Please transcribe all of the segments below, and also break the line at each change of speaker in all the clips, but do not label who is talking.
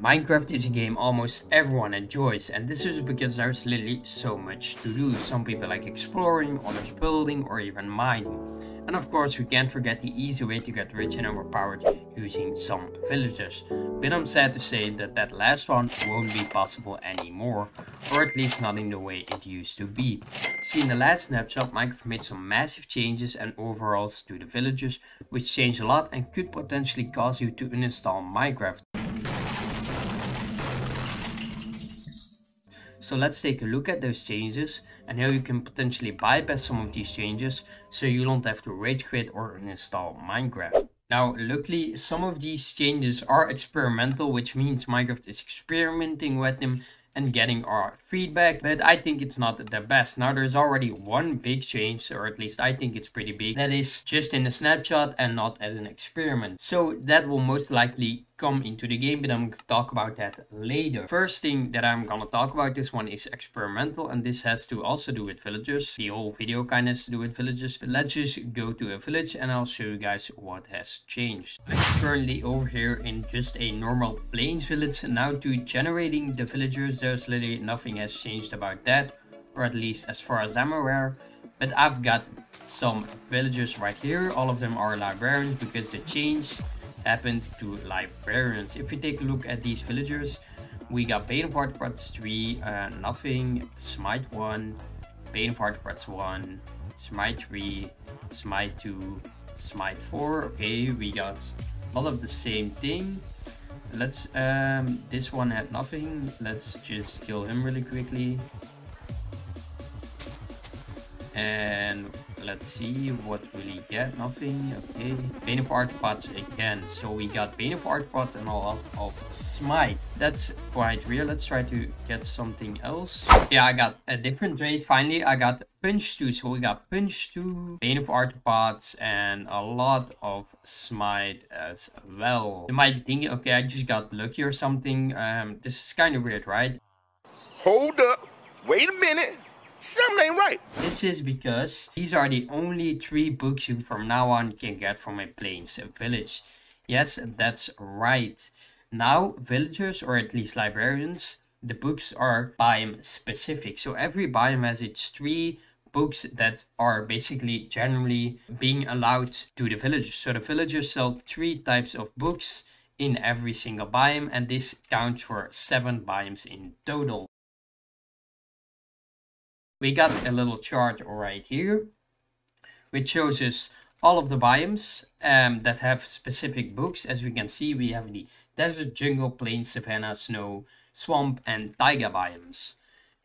Minecraft is a game almost everyone enjoys, and this is because there's literally so much to do. Some people like exploring, others building, or even mining. And of course we can't forget the easy way to get rich and overpowered using some villagers. But I'm sad to say that that last one won't be possible anymore, or at least not in the way it used to be. See, in the last snapshot, Minecraft made some massive changes and overhauls to the villagers, which changed a lot and could potentially cause you to uninstall Minecraft. So let's take a look at those changes and how you can potentially bypass some of these changes so you don't have to rage quit or uninstall Minecraft. Now, luckily, some of these changes are experimental, which means Minecraft is experimenting with them and getting our feedback, but I think it's not the best. Now, there's already one big change, or at least I think it's pretty big, that is just in a snapshot and not as an experiment. So that will most likely come into the game, but I'm going to talk about that later. First thing that I'm going to talk about, this one is experimental, and this has to also do with villagers. The whole video kind of has to do with villagers, but let's just go to a village and I'll show you guys what has changed. I'm currently over here in just a normal plains village. Now to generating the villagers, there's literally nothing has changed about that, or at least as far as I'm aware. But I've got some villagers right here. All of them are librarians because the change happened to librarians. If we take a look at these villagers, we got Bane of Arthropods 3, nothing, Smite 1, Bane of Arthropods 1, Smite 3, Smite 2, Smite 4. Okay, we got all of the same thing. Let's this one had nothing. Let's just kill him really quickly. And let's see what we get. Nothing. Okay, Bane of Arthropods again. So we got Bane of Arthropods and a lot of Smite. That's quite weird. Let's try to get something else. Yeah, I got a different rate. Finally, I got Punch 2. So we got Punch 2, Bane of Arthropods, and a lot of Smite as well. You might be thinking, okay, I just got lucky or something. This is kind of weird, right?
Hold up. Wait a minute. Something ain't right.
This is because these are the only 3 books you from now on can get from a plains village. Yes, that's right. Now villagers, or at least librarians, the books are biome specific. So every biome has its 3 books that are basically generally being allowed to the villagers. So the villagers sell 3 types of books in every single biome, and this counts for 7 biomes in total. We got a little chart right here, which shows us all of the biomes that have specific books. As we can see, we have the desert, jungle, plain, savanna, snow, swamp, and taiga biomes.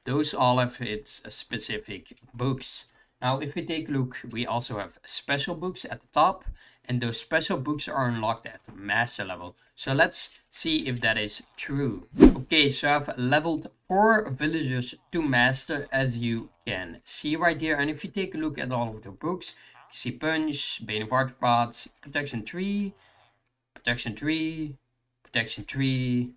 Those all have its specific books. Now, if we take a look, we also have special books at the top, and those special books are unlocked at master level. So let's see if that is true. Okay, so I've leveled 4 villagers to master, as you can see right here. And if you take a look at all of the books, you see Punch, Bane of Arthropods, Protection 3, Protection 3, Protection 3,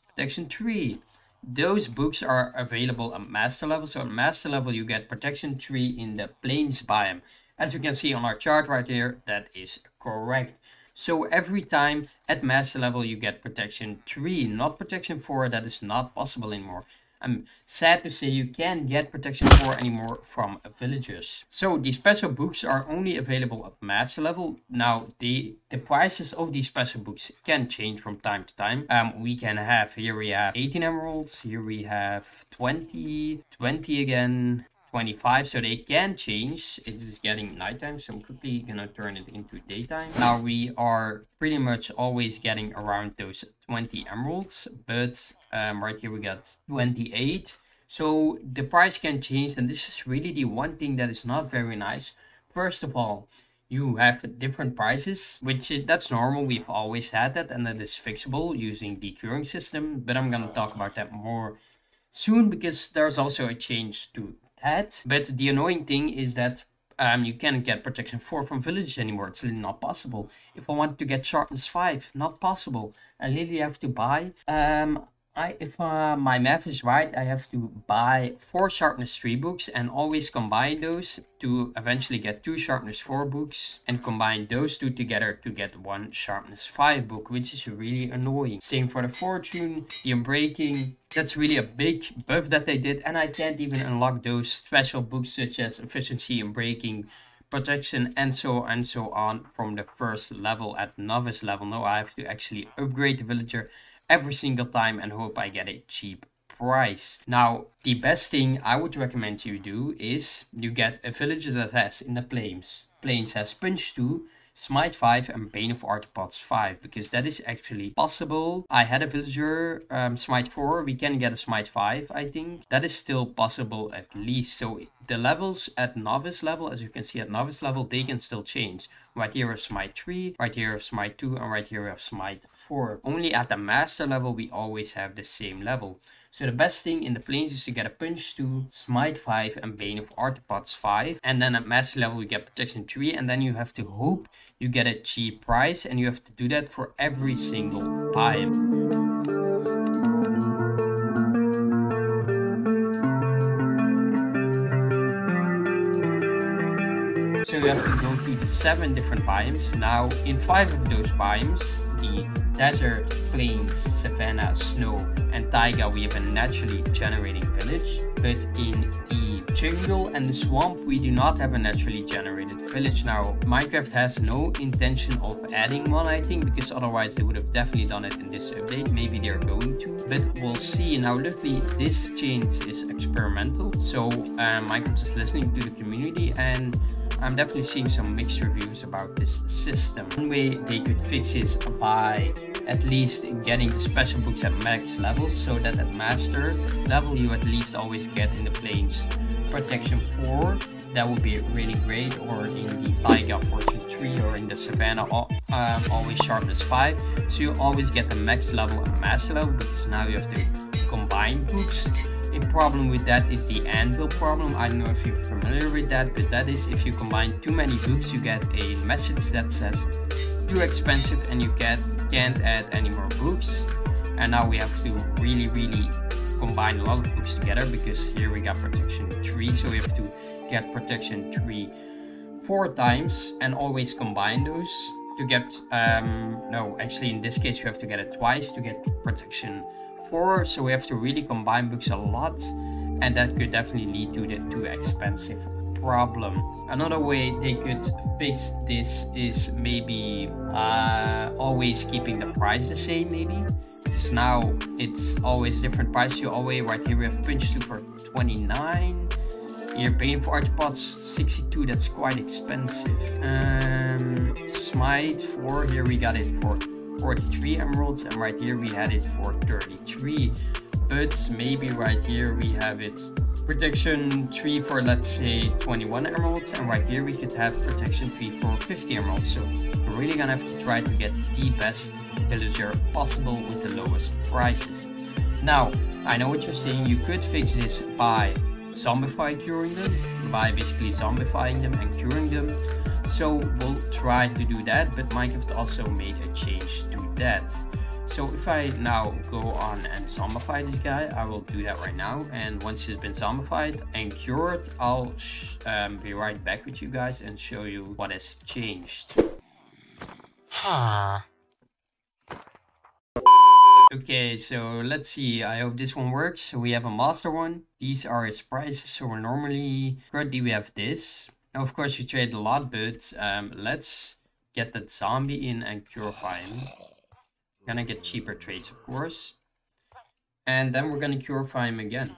Protection 3. Those books are available at master level. So at master level you get Protection 3 in the plains biome. As you can see on our chart right here, that is correct. So every time at master level you get Protection 3, not Protection 4. That is not possible anymore. I'm sad to say you can't get Protection 4 anymore from villagers. So these special books are only available at master level. Now the prices of these special books can change from time to time. We can have, here we have 18 emeralds, here we have 20, 20 again, 25, so they can change. It is getting nighttime, so I'm quickly gonna turn it into daytime. Now we are pretty much always getting around those 20 emeralds, but right here we got 28. So the price can change, and this is really the one thing that is not very nice. First of all, you have different prices, that's normal. We've always had that, and that is fixable using the queuing system, but I'm gonna talk about that more soon because there's also a change to that. But the annoying thing is that you can't get Protection 4 from villages anymore. It's really not possible. If I want to get Sharpness 5, not possible. I literally have to buy If my math is right, I have to buy 4 sharpness 3 books and always combine those to eventually get 2 sharpness 4 books and combine those two together to get 1 sharpness 5 book, which is really annoying. Same for the fortune, the unbreaking. That's really a big buff that they did, and I can't even unlock those special books such as efficiency, unbreaking, protection, and so on from the first level at novice level. No, I have to actually upgrade the villager every single time and hope I get a cheap price. Now, the best thing I would recommend you do is you get a villager that has in the plains. Plains has punch 2, smite 5 and bane of arthropods 5, because that is actually possible. I had a villager smite 4, we can get a smite 5, I think. That is still possible at least. So the levels at novice level, as you can see at novice level, they can still change. Right here we have smite 3, right here we have smite 2, and right here we have smite 4. Only at the master level we always have the same level. So the best thing in the plains is to get a punch 2, smite 5 and bane of arthropods 5. And then at master level you get protection 3, and then you have to hope you get a cheap price, and you have to do that for every single biome. So you have to go to the 7 different biomes. Now in 5 of those biomes, the desert, plains, savanna, snow and taiga, we have a naturally generating village. But in the jungle and the swamp we do not have a naturally generated village. Now Minecraft has no intention of adding one, I think, because otherwise they would have definitely done it in this update. Maybe they're going to, but we'll see. Now luckily this change is experimental, so Minecraft is listening to the community, and I'm definitely seeing some mixed reviews about this system. One way they could fix is by at least getting the special books at max level, so that at master level you at least always get in the plains protection 4. That would be really great, or in the taiga fortune 3, or in the savanna always sharpness 5. So you always get the max level at master level, because now you have to combine books. A problem with that is the anvil problem. I don't know if you're familiar with that, but that is if you combine too many books, you get a message that says too expensive and you can't add any more books. And now we have to really combine a lot of books together, because here we got protection 3, so we have to get protection 3 4 times and always combine those to get no, actually in this case you have to get it twice to get protection 4, so we have to really combine books a lot, and that could definitely lead to the too expensive problem. Another way they could fix this is maybe always keeping the price the same, maybe, because now it's always different price. You always, right here we have punch 2 for 29, here bane for arthropods 62, that's quite expensive. Smite 4, here we got it for 43 emeralds, and right here we had it for 33, but maybe right here we have it protection 3 for, let's say, 21 emeralds, and right here we could have protection 3 for 50 emeralds. So we're really gonna have to try to get the best villager possible with the lowest prices. Now I know what you're saying, you could fix this by zombify curing them, by basically zombifying them and curing them. So we'll try to do that, but Minecraft also made a change to that. So if I now go on and zombify this guy, I will do that right now, and once he's been zombified and cured, I'll be right back with you guys and show you what has changed. Okay, so let's see, I hope this one works. So we have a master one, these are its prices. So currently we have this. Now, of course, you trade a lot, but let's get that zombie in and purify him. We're gonna get cheaper trades, of course. And then we're gonna purify him again,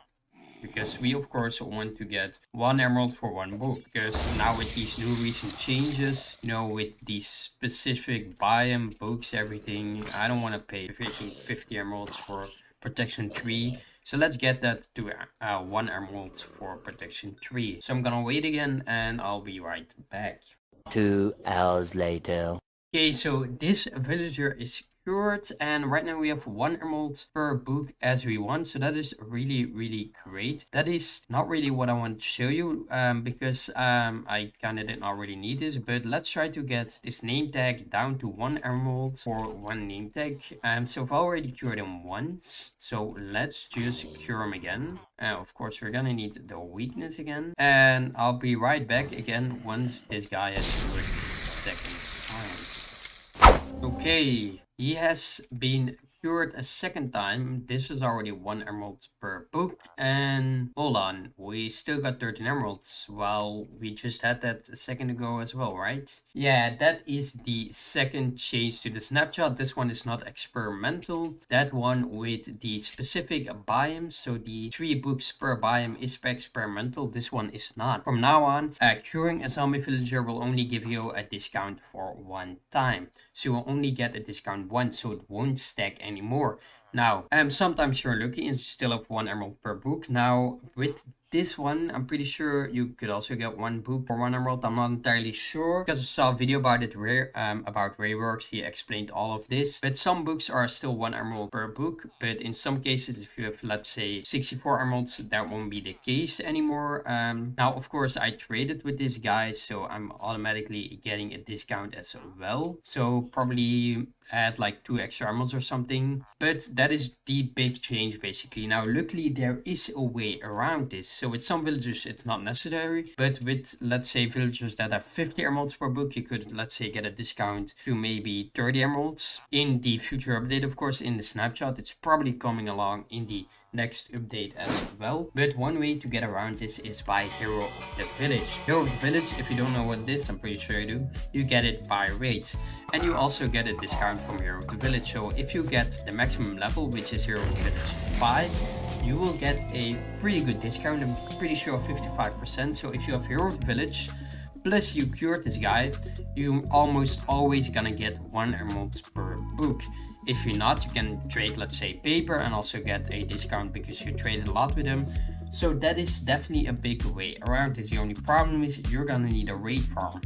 because we, of course, want to get 1 emerald for 1 book. Because now with these new recent changes, you know, with these specific biome books, everything, I don't want to pay 50 emeralds for protection 3. So let's get that to 1 emerald for protection 3. So I'm gonna wait again and I'll be right back.
2 hours later.
Okay, so this villager is cured, and right now we have 1 emerald per book as we want, so that is really great. That is not really what I want to show you, because I kind of didn't already need this, but let's try to get this name tag down to 1 emerald for 1 name tag. So I've already cured him once, so let's just cure him again. Of course we're gonna need the weakness again, and I'll be right back again once this guy has cured second time. Okay, he has been cured a second time. This is already 1 emerald per book, and hold on, we still got 13 emeralds. Well, we just had that a second ago as well, right? Yeah, that is the second change to the snapshot. This one is not experimental. That one with the specific biomes, so the 3 books per biome is experimental. This one is not. From now on, curing a zombie villager will only give you a discount for 1 time, so you will only get a discount once, so it won't stack anymore. Now, sometimes you're lucky and still have 1 emerald per book. Now, with this one, I'm pretty sure you could also get 1 book for 1 emerald. I'm not entirely sure, because I saw a video about it about Rayworks. He explained all of this, but some books are still 1 emerald per book. But in some cases, if you have, let's say, 64 emeralds, that won't be the case anymore. Now, of course, I traded with this guy, so I'm automatically getting a discount as well. So probably add like 2 extra emeralds or something, but that is the big change basically. Now, luckily there is a way around this. So with some villagers it's not necessary, but with, let's say, villagers that have 50 emeralds per book, you could, let's say, get a discount to maybe 30 emeralds in the future update. Of course, in the snapshot it's probably coming along in the next update as well. But one way to get around this is by Hero of the Village. Hero of the Village, if you don't know what it is, I'm pretty sure you do, you get it by raids, and you also get a discount from Hero of the Village. So if you get the maximum level, which is Hero of the Village 5, you will get a pretty good discount. I'm pretty sure 55%. So if you have Hero of the Village plus you cured this guy, you almost always gonna get 1 emerald per book. If you're not, you can trade, let's say, paper and also get a discount because you traded a lot with him. So that is definitely a big way around this. The only problem is you're gonna need a raid farm.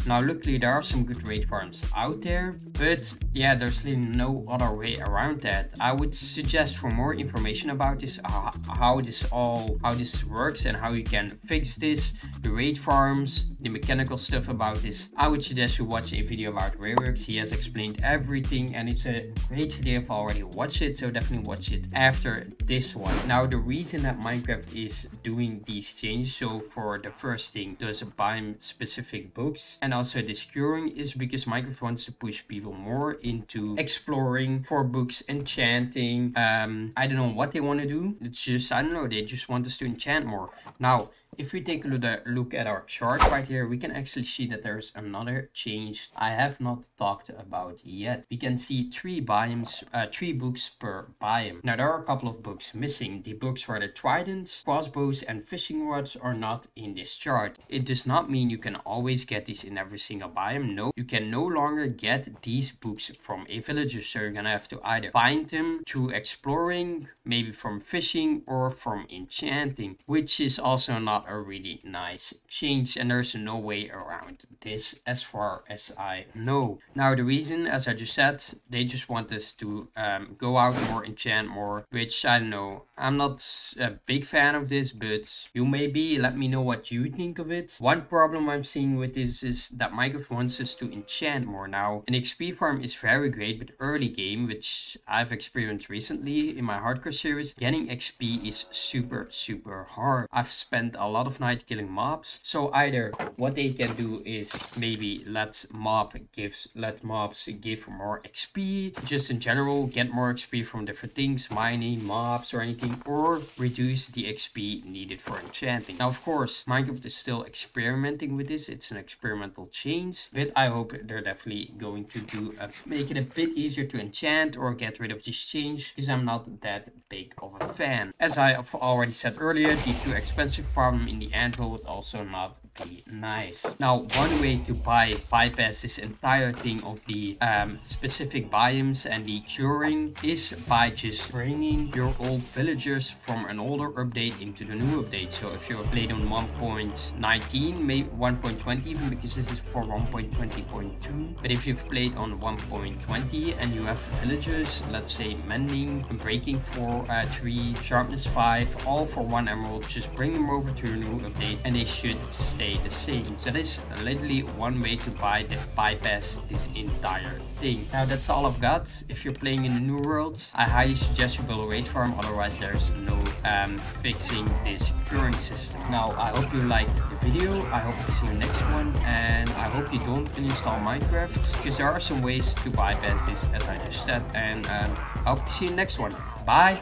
Now, luckily there are some good raid farms out there, but yeah, there's really no other way around that. I would suggest, for more information about this, how this works and how you can fix this, the raid farms, the mechanical stuff about this, I would suggest you watch a video about Rayworks. He has explained everything and it's a great video. I've already watched it, so definitely watch it after this one. Now, the reason that Minecraft is doing these changes, so for the first thing, there's a biome specific books, and also this curing, is because Minecraft wants to push people more into exploring for books, enchanting. I don't know what they want to do. It's just, I don't know, they just want us to enchant more. Now, if we take a look at our chart right here, we can actually see that there's another change I have not talked about yet. We can see 3 biomes, 3 books per biome. Now, there are a couple of books missing. The books for the tridents, crossbows, and fishing rods are not in this chart. It does not mean you can always get these in every single biome. No, you can no longer get these books from a villager, so you're gonna have to either find them through exploring, maybe from fishing, or from enchanting, which is also not a really nice change, and there's no way around this as far as I know. Now, the reason, as I just said, they just want us to go out more, enchant more, which I don't know. I'm not a big fan of this, but you may be. Let me know what you think of it. One problem I'm seeing with this is that Minecraft wants us to enchant more. Now, an XP farm is very great, but early game, which I've experienced recently in my hardcore series, getting XP is super hard. I've spent a lot of night killing mobs, so either what they can do is maybe let mobs give more XP, just in general get more XP from different things, mining, mobs, or anything, or reduce the XP needed for enchanting. Now, of course, Minecraft is still experimenting with this. It's an experimental change, but I hope they're definitely going to do make it a bit easier to enchant or get rid of this change, because I'm not that big of a fan. As I have already said earlier, the too expensive problem from in the anvil would also not be nice. Now, one way to bypass this entire thing of the specific biomes and the curing is by just bringing your old villagers from an older update into the new update. So if you're played on 1.19, maybe 1.20 even, because this is for 1.20.2, but if you've played on 1.20 and you have villagers, let's say mending, breaking for 3, sharpness 5, all for 1 emerald, just bring them over to your new update and they should stay the same. So that's literally one way to bypass this entire thing. Now that's all I've got. If you're playing in the new world, I highly suggest you build a raid farm, otherwise there's no fixing this curing system. Now I hope you liked the video, I hope to see you next one, and I hope you don't uninstall Minecraft, because there are some ways to bypass this as I just said, and I hope to see you next one. Bye!